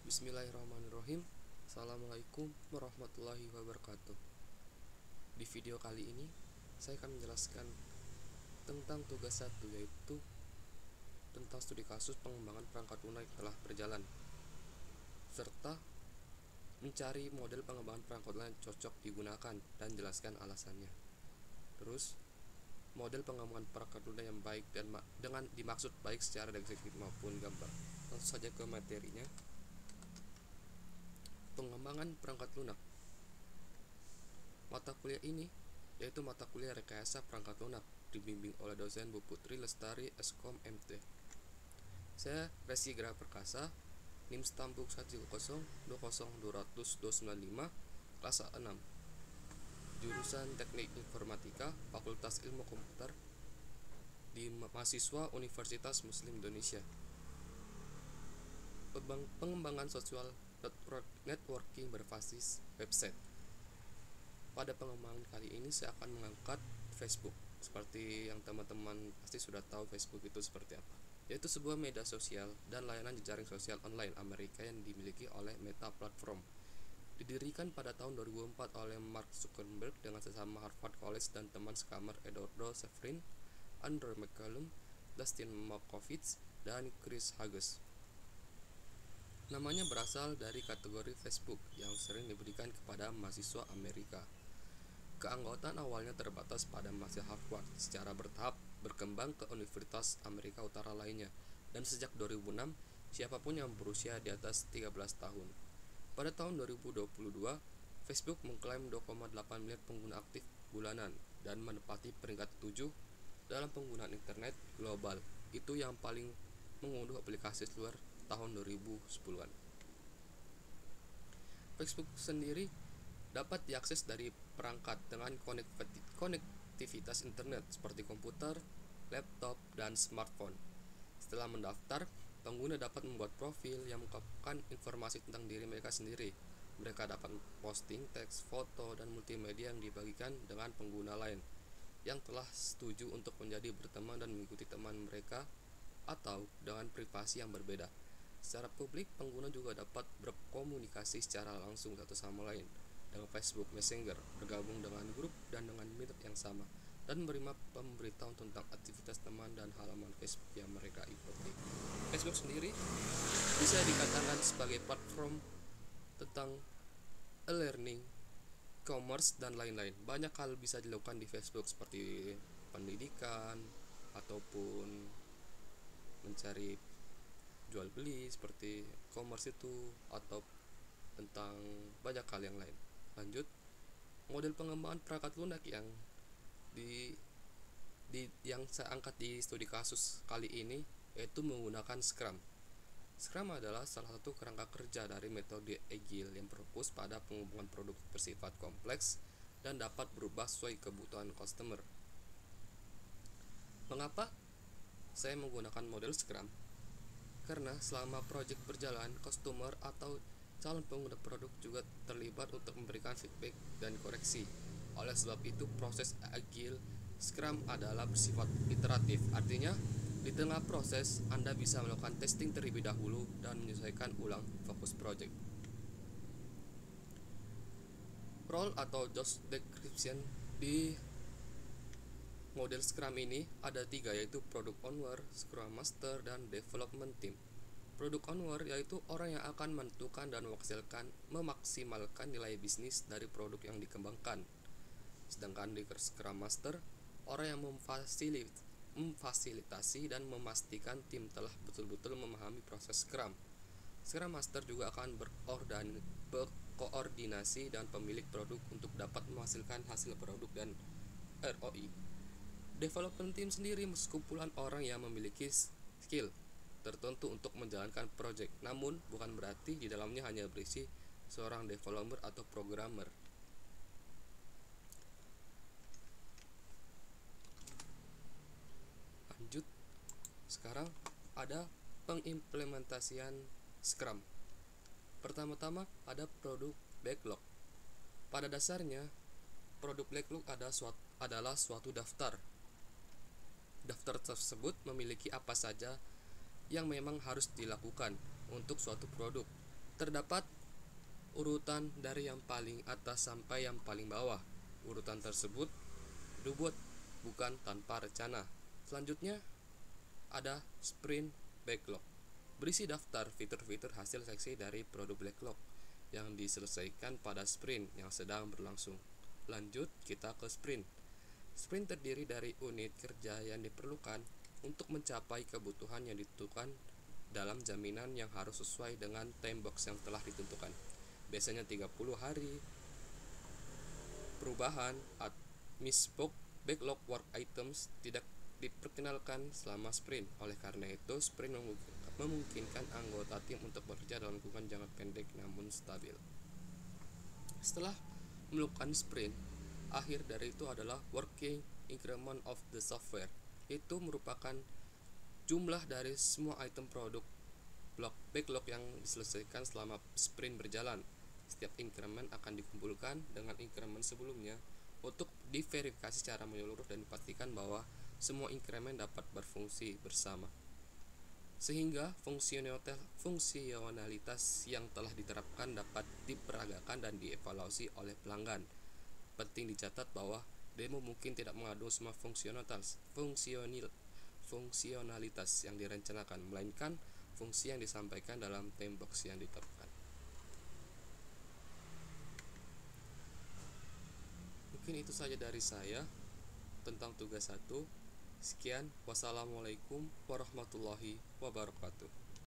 Bismillahirrahmanirrahim. Assalamualaikum warahmatullahi wabarakatuh. Di video kali ini saya akan menjelaskan tentang tugas 1, yaitu tentang studi kasus pengembangan perangkat lunak yang telah berjalan, serta mencari model pengembangan perangkat lunak yang cocok digunakan dan jelaskan alasannya. Terus, model pengembangan perangkat lunak yang baik dan dengan dimaksud baik secara deskriptif maupun gambar. Langsung saja ke materinya. Pengembangan perangkat lunak. Mata kuliah ini yaitu mata kuliah rekayasa perangkat lunak, dibimbing oleh dosen Bu Putri Lestari Eskom MT. Saya Resi Gra Perkasa, NIM Stambuk 102020295, kelas 6, jurusan Teknik Informatika, Fakultas Ilmu Komputer, di mahasiswa Universitas Muslim Indonesia. Pengembangan sosial networking berbasis website. Pada pengembangan kali ini saya akan mengangkat Facebook. Seperti yang teman-teman pasti sudah tahu, Facebook itu seperti apa, yaitu sebuah media sosial dan layanan jejaring sosial online Amerika yang dimiliki oleh Meta Platform. Didirikan pada tahun 2004 oleh Mark Zuckerberg dengan sesama Harvard College dan teman sekamar Eduardo Severin, Andrew McCallum, Dustin Moskovitz, dan Chris Hughes. Namanya berasal dari kategori Facebook yang sering diberikan kepada mahasiswa Amerika. Keanggotaan awalnya terbatas pada mahasiswa Harvard, secara bertahap berkembang ke Universitas Amerika Utara lainnya, dan sejak 2006, siapapun yang berusia di atas 13 tahun. Pada tahun 2022, Facebook mengklaim 2,8 miliar pengguna aktif bulanan dan menempati peringkat 7 dalam penggunaan internet global. Itu yang paling mengunduh aplikasi luar tahun 2010-an. Facebook sendiri dapat diakses dari perangkat dengan konektivitas internet seperti komputer, laptop, dan smartphone. Setelah mendaftar, pengguna dapat membuat profil yang mengungkapkan informasi tentang diri mereka sendiri. Mereka dapat posting teks, foto, dan multimedia yang dibagikan dengan pengguna lain yang telah setuju untuk menjadi berteman dan mengikuti teman mereka atau dengan privasi yang berbeda. Secara publik, pengguna juga dapat berkomunikasi secara langsung satu sama lain dengan Facebook Messenger, bergabung dengan grup dan dengan meetup yang sama, dan menerima pemberitahuan tentang aktivitas teman dan halaman Facebook yang mereka ikuti. Facebook sendiri bisa dikatakan sebagai platform tentang e-learning, commerce, dan lain-lain. Banyak hal bisa dilakukan di Facebook seperti pendidikan ataupun mencari jual beli seperti commerce itu, atau tentang banyak hal yang lain. Lanjut, model pengembangan perangkat lunak yang saya angkat di studi kasus kali ini yaitu menggunakan Scrum. Scrum adalah salah satu kerangka kerja dari metode Agile yang berfokus pada pengembangan produk bersifat kompleks dan dapat berubah sesuai kebutuhan customer. Mengapa saya menggunakan model Scrum? Karena selama proyek berjalan, customer atau calon pengguna produk juga terlibat untuk memberikan feedback dan koreksi. Oleh sebab itu, proses Agile Scrum adalah bersifat iteratif. Artinya, di tengah proses, Anda bisa melakukan testing terlebih dahulu dan menyesuaikan ulang fokus project. Role atau job description di model Scrum ini ada 3, yaitu Product Owner, Scrum Master, dan Development Team. Product Owner yaitu orang yang akan menentukan dan memaksimalkan nilai bisnis dari produk yang dikembangkan. Sedangkan di Scrum Master, orang yang memfasilitasi dan memastikan tim telah betul-betul memahami proses Scrum. Scrum Master juga akan berkoordinasi dan pemilik produk untuk dapat menghasilkan hasil produk dan ROI. Development team sendiri sekumpulan orang yang memiliki skill tertentu untuk menjalankan project, namun bukan berarti di dalamnya hanya berisi seorang developer atau programmer. Lanjut, sekarang ada pengimplementasian Scrum. Pertama-tama ada produk backlog. Pada dasarnya, produk backlog adalah suatu daftar. Daftar tersebut memiliki apa saja yang memang harus dilakukan untuk suatu produk. Terdapat urutan dari yang paling atas sampai yang paling bawah. Urutan tersebut dibuat bukan tanpa rencana. Selanjutnya ada sprint backlog. Berisi daftar fitur-fitur hasil seksi dari produk backlog yang diselesaikan pada sprint yang sedang berlangsung. Lanjut kita ke sprint. Sprint terdiri dari unit kerja yang diperlukan untuk mencapai kebutuhan yang ditentukan dalam jaminan yang harus sesuai dengan time box yang telah ditentukan. Biasanya 30 hari. Perubahan misspoke backlog work items tidak diperkenalkan selama sprint. Oleh karena itu, sprint memungkinkan anggota tim untuk bekerja dalam lingkungan jangka pendek namun stabil. Setelah melakukan sprint, akhir dari itu adalah working increment of the software. Itu merupakan jumlah dari semua item produk backlog yang diselesaikan selama sprint berjalan. Setiap increment akan dikumpulkan dengan increment sebelumnya untuk diverifikasi secara menyeluruh dan dipastikan bahwa semua increment dapat berfungsi bersama. Sehingga fungsionalitas yang telah diterapkan dapat diperagakan dan dievaluasi oleh pelanggan. Penting dicatat bahwa demo mungkin tidak mengandung semua fungsionalitas yang direncanakan, melainkan fungsi yang disampaikan dalam time box yang ditetapkan. Mungkin itu saja dari saya tentang tugas 1. Sekian, wassalamualaikum warahmatullahi wabarakatuh.